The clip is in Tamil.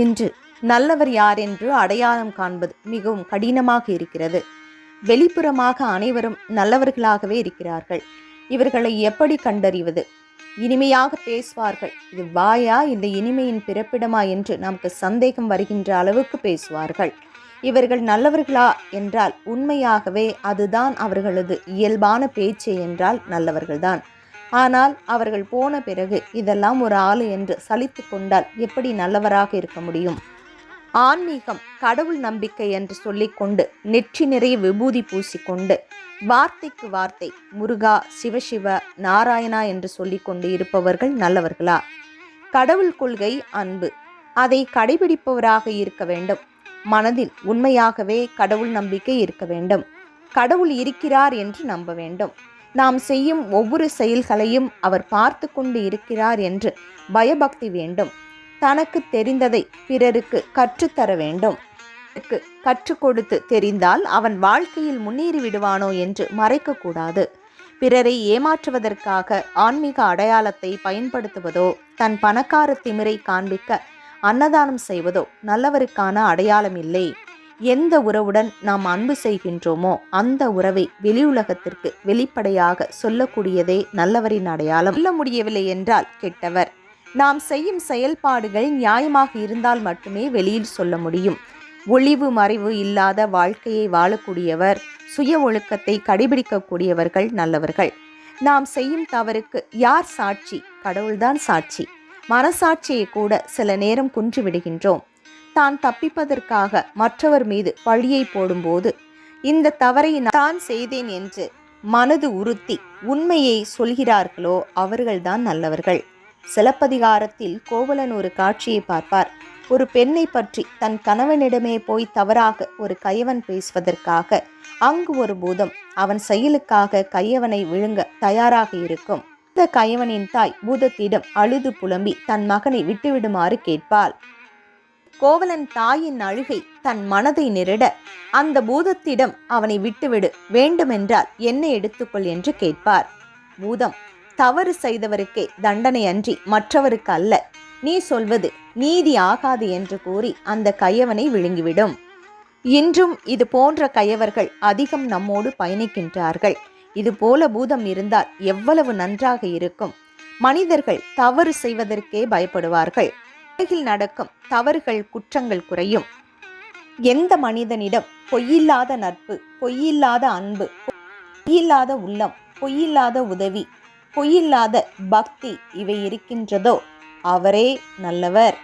இன்று நல்லவர் யார் என்று அடையாளம் காண்பது மிகவும் கடினமாக இருக்கிறது. வெளிப்புறமாக அனைவரும் நல்லவர்களாகவே இருக்கிறார்கள். இவர்களை எப்படி கண்டறிவது? இனிமையாக பேசுவார்கள். இது வாயா இந்த இனிமையின் பிறப்பிடமா என்று நமக்கு சந்தேகம் வருகின்ற அளவுக்கு பேசுவார்கள். இவர்கள் நல்லவர்களா என்றால் உண்மையாகவே அதுதான் அவர்களது இயல்பான பேச்சு என்றால் நல்லவர்கள்தான். ஆனால் அவர்கள் போன பிறகு இதெல்லாம் ஒரு ஆளு என்று சலித்து கொண்டால் எப்படி நல்லவராக இருக்க முடியும்? ஆன்மீகம், கடவுள் நம்பிக்கை என்று சொல்லிக்கொண்டு நெற்றி நிறைய விபூதி பூசிக்கொண்டு வார்த்தைக்கு வார்த்தை முருகா, சிவசிவ, நாராயணா என்று சொல்லிக்கொண்டு இருப்பவர்கள் நல்லவர்களா? கடவுள் கொள்கை அன்பு, அதை கடைபிடிப்பவராக இருக்க வேண்டும். மனதில் உண்மையாகவே கடவுள் நம்பிக்கை இருக்க வேண்டும். கடவுள் இருக்கிறார் என்று நம்ப வேண்டும். நாம் செய்யும் ஒவ்வொரு செயல்களையும் அவர் பார்த்து கொண்டு இருக்கிறார் என்று பயபக்தி வேண்டும். தனக்கு தெரிந்ததை பிறருக்கு கற்றுத்தர வேண்டும். கற்றுக் கொடுத்து தெரிந்தால் அவன் வாழ்க்கையில் முன்னேறி விடுவானோ என்று மறைக்கக்கூடாது. பிறரை ஏமாற்றுவதற்காக ஆன்மீக அடையாளத்தை பயன்படுத்துவதோ, தன் பணக்கார திமிரை காண்பிக்க அன்னதானம் செய்வதோ நல்லவருக்கான அடையாளம் இல்லை. எந்த உறவுடன் நாம் அன்பு செய்கின்றோமோ அந்த உறவை வெளியுலகத்திற்கு வெளிப்படையாக சொல்லக்கூடியதே நல்லவரின் அடையாளம். சொல்ல முடியவில்லை என்றால் கெட்டவர். நாம் செய்யும் செயல்பாடுகள் நியாயமாக இருந்தால் மட்டுமே வெளியில் சொல்ல முடியும். ஒளிவு மறைவு இல்லாத வாழ்க்கையை வாழக்கூடியவர், சுய ஒழுக்கத்தை கடைபிடிக்கக்கூடியவர்கள் நல்லவர்கள். நாம் செய்யும் தவறுக்கு யார் சாட்சி? கடவுள்தான் சாட்சி. மனசாட்சியை கூட சில நேரம் குன்றிவிடுகின்றோம். தான் தப்பிப்பதற்காக மற்றவர் மீது பழியை போடும்போது இந்த தவறை நான் செய்தேன் என்று மனது உறுத்தி உண்மையை சொல்கிறார்களோ அவர்கள்தான் நல்லவர்கள். சிலப்பதிகாரத்தில் கோவலன் ஒரு காட்சியை பார்ப்பார். ஒரு பெண்ணை பற்றி தன் கணவனிடமே போய் தவறாக ஒரு கயவன் பேசுவதற்காக அங்கு ஒரு பூதம் அவன் செயலுக்காக கையவனை விழுங்க தயாராக இருக்கும். இந்த கயவனின் தாய் பூதத்திடம் அழுது புலம்பி தன் மகனை விட்டுவிடுமாறு கேட்பாள். கோவலன் தாயின் அழுகை தன் மனதை நெருட அந்த பூதத்திடம் அவனை விட்டுவிடு, வேண்டுமென்றால் என்னை எடுத்துக்கொள் என்று கேட்பார். பூதம், தவறு செய்தவருக்கே தண்டனை அன்றி மற்றவருக்கு அல்ல. நீ சொல்வது நீதி ஆகாது என்று கூறி அந்த கயவனை விழுங்கிவிடும். இன்றும் இது போன்ற கயவர்கள் அதிகம் நம்மோடு பயணிக்கின்றார்கள். இது போல பூதம் இருந்தால் எவ்வளவு நன்றாக இருக்கும். மனிதர்கள் தவறு செய்வதற்கே பயப்படுவார்கள். உலகில் நடக்கும் தவறுகள், குற்றங்கள் குறையும். எந்த மனிதனிடம் பொய்யில்லாத நட்பு, பொய்யில்லாத அன்பு, பொய்யில்லாத உள்ளம், பொய்யில்லாத உதவி, பொய்யில்லாத பக்தி இவை இருக்கின்றதோ அவரே நல்லவர்.